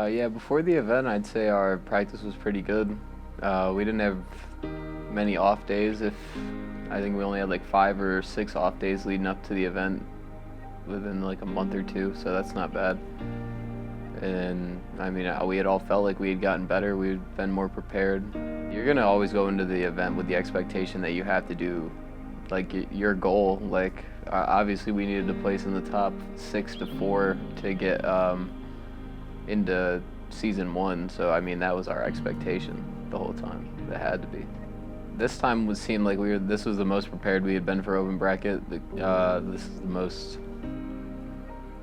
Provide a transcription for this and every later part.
Yeah, before the event, I'd say our practice was pretty good. We didn't have many off days. I think we only had like 5 or 6 off days leading up to the event within like a month or 2, so that's not bad. And I mean, we had all felt like we had gotten better. We had been more prepared. You're gonna always go into the event with the expectation that you have to do like your goal. Like obviously we needed to place in the top 6 to 4 to get into season 1. So I mean, that was our expectation the whole time. That had to be. This time seemed like this was the most prepared we had been for open bracket. This is the most,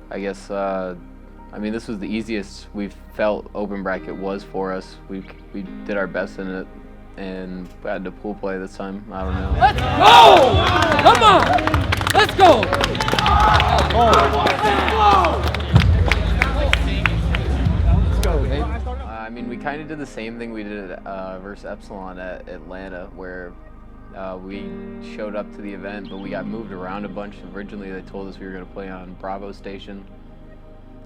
I guess, I mean, this was the easiest we've felt open bracket was for us. We did our best in it, and we had to pool play this time. I don't know. Let's go! Come on! Let's go! Let's go, babe. I mean, we kind of did the same thing we did versus Epsilon at Atlanta, where we showed up to the event, but we got moved around a bunch. Originally, they told us we were going to play on Bravo Station.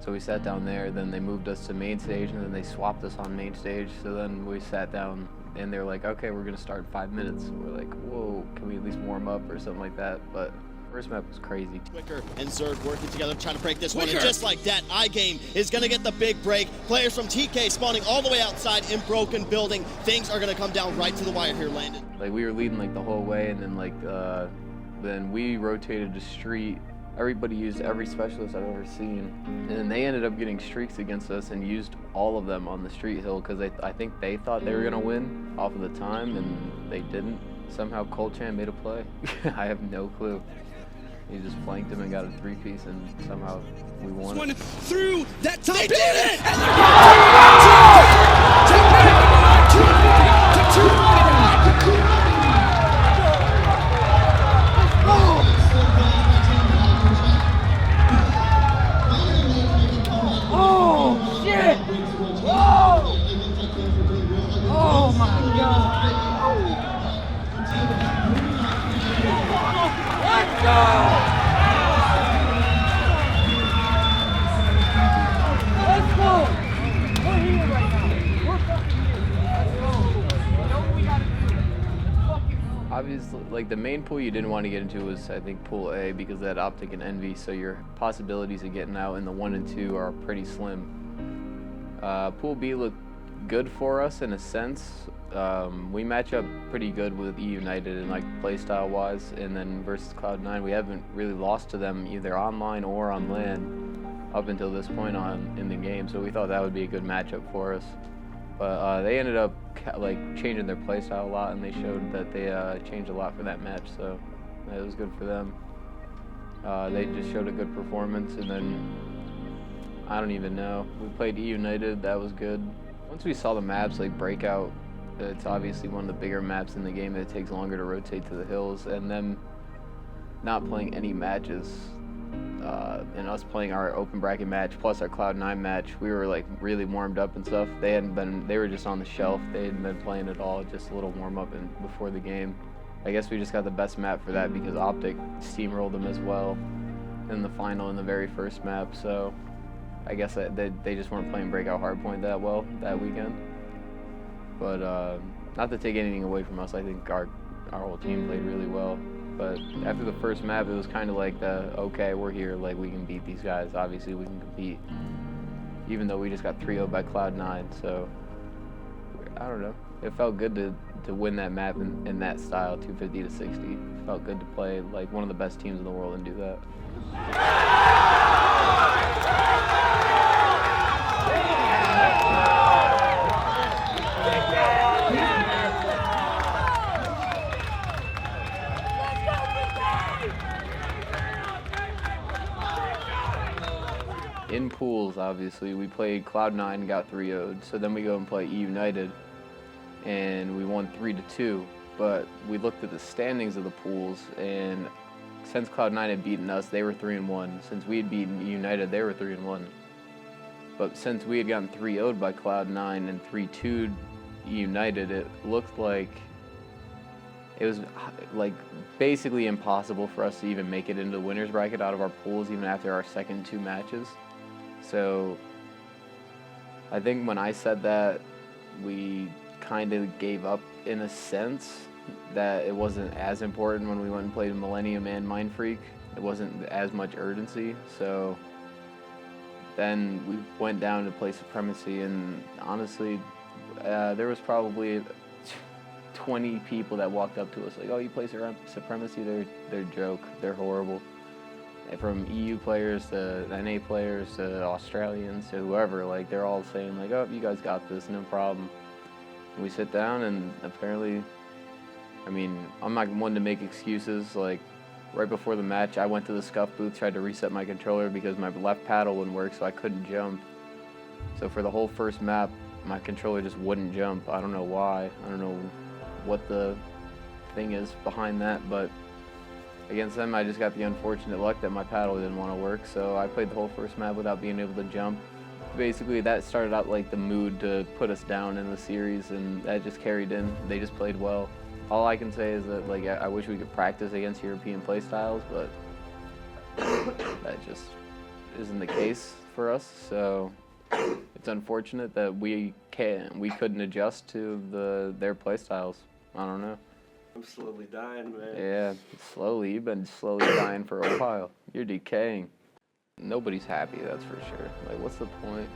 So we sat down there, then they moved us to main stage, and then they swapped us on main stage. So then we sat down, and they're like, okay, we're gonna start in 5 minutes. And we're like, whoa, can we at least warm up or something like that? But first map was crazy. Quicker and Zerg working together, trying to break this one. And just like that, iGame is gonna get the big break. Players from TK spawning all the way outside in Broken Building. Things are gonna come down right to the wire here, Landon. Like we were leading like the whole way, and then like, then we rotated to street. Everybody used every specialist I've ever seen, and then they ended up getting streaks against us and used all of them on the street hill because I think they thought they were gonna win off of the time, and they didn't. Somehow Colchan made a play. I have no clue. He just flanked him and got a 3-piece, and somehow we won. One through that top. They did it! Obviously, like the main pool you didn't want to get into was, I think, Pool A because that Optic and Envy, so your possibilities of getting out in the 1 and 2 are pretty slim. Pool B looked good for us in a sense. We match up pretty good with E United and like playstyle wise, and then versus Cloud9, we haven't really lost to them either online or on LAN up until this point in the game, so we thought that would be a good matchup for us. But they ended up like changing their playstyle a lot, and they showed that they changed a lot for that match, so it was good for them. They just showed a good performance, and then I don't even know. We played E United, that was good. Once we saw the maps like Breakout, it's obviously one of the bigger maps in the game that it takes longer to rotate to the hills, and them not playing any matches and us playing our open bracket match plus our Cloud9 match, we were like really warmed up and stuff. They were just on the shelf. They hadn't been playing at all, just a little warm up before the game. I guess we just got the best map for that because Optic steamrolled them as well in the final in the very first map. So I guess they just weren't playing Breakout Hardpoint that well that weekend. But not to take anything away from us, I think our whole team played really well. But after the first map, it was kind of like okay, we're here, like we can beat these guys. Obviously, we can compete, even though we just got 3-0 by Cloud9. So I don't know. It felt good to win that map in that style, 250 to 60. It felt good to play like one of the best teams in the world and do that. In pools, obviously, we played Cloud9 and got 3-0'd. So then we go and play E United, and we won 3-2. But we looked at the standings of the pools, and since Cloud9 had beaten us, they were 3-1. Since we had beaten E United, they were 3-1. But since we had gotten 3-0'd by Cloud9 and 3-2'd E United, it looked like it was like basically impossible for us to even make it into the winners bracket out of our pools, even after our second 2 matches. So I think when I said that, we kind of gave up in a sense that it wasn't as important when we went and played Millennium and Mind Freak. It wasn't as much urgency, so then we went down to play Supremacy, and honestly, there was probably 20 people that walked up to us like, "Oh, you play Supremacy? They're joke. They're horrible." And from EU players to NA players to Australians to whoever, like they're all saying like, "Oh, you guys got this, no problem." And we sit down, and apparently, I mean, I'm not one to make excuses. Like right before the match, I went to the SCUF booth, tried to reset my controller because my left paddle wouldn't work, so I couldn't jump. So for the whole first map, my controller just wouldn't jump. I don't know why. I don't know what the thing is behind that, but against them I just got the unfortunate luck that my paddle didn't want to work, so I played the whole first map without being able to jump. Basically that started out like the mood to put us down in the series, and that just carried in. They just played well. All I can say is that like I wish we could practice against European playstyles, but that just isn't the case for us, so it's unfortunate that we couldn't adjust to their playstyles. I don't know. I'm slowly dying, man. Yeah, slowly. You've been slowly dying for a while. You're decaying. Nobody's happy, that's for sure. Like, what's the point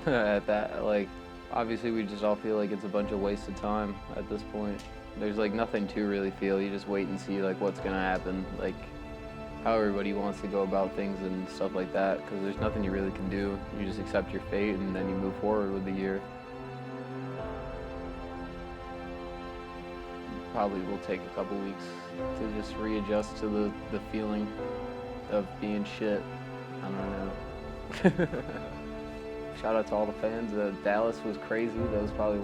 at that? Like, obviously we just all feel like it's a bunch of wasted time at this point. There's like nothing to really feel. You just wait and see like what's gonna happen, like how everybody wants to go about things and stuff like that, because there's nothing you really can do. You just accept your fate and then you move forward with the year. Probably will take a couple weeks to just readjust to the feeling of being shit. I don't know. Shout out to all the fans. Dallas was crazy. That was probably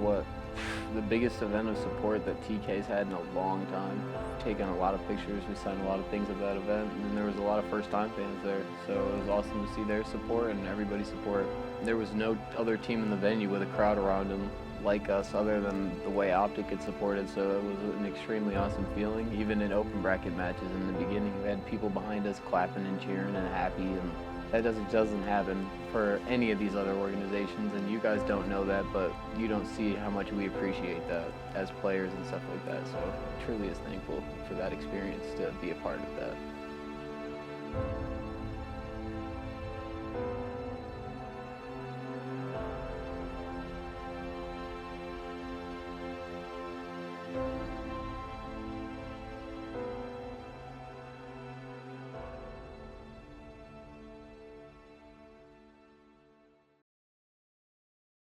the biggest event of support that TK's had in a long time. Taken a lot of pictures, we signed a lot of things at that event, and there was a lot of first-time fans there. So it was awesome to see their support and everybody's support. There was no other team in the venue with a crowd around them like us other than the way Optic had supported, so it was an extremely awesome feeling. Even in open bracket matches in the beginning, we had people behind us clapping and cheering and happy, and that doesn't happen for any of these other organizations, and you guys don't know that, but you don't see how much we appreciate that as players and stuff like that, so truly is thankful for that experience to be a part of that.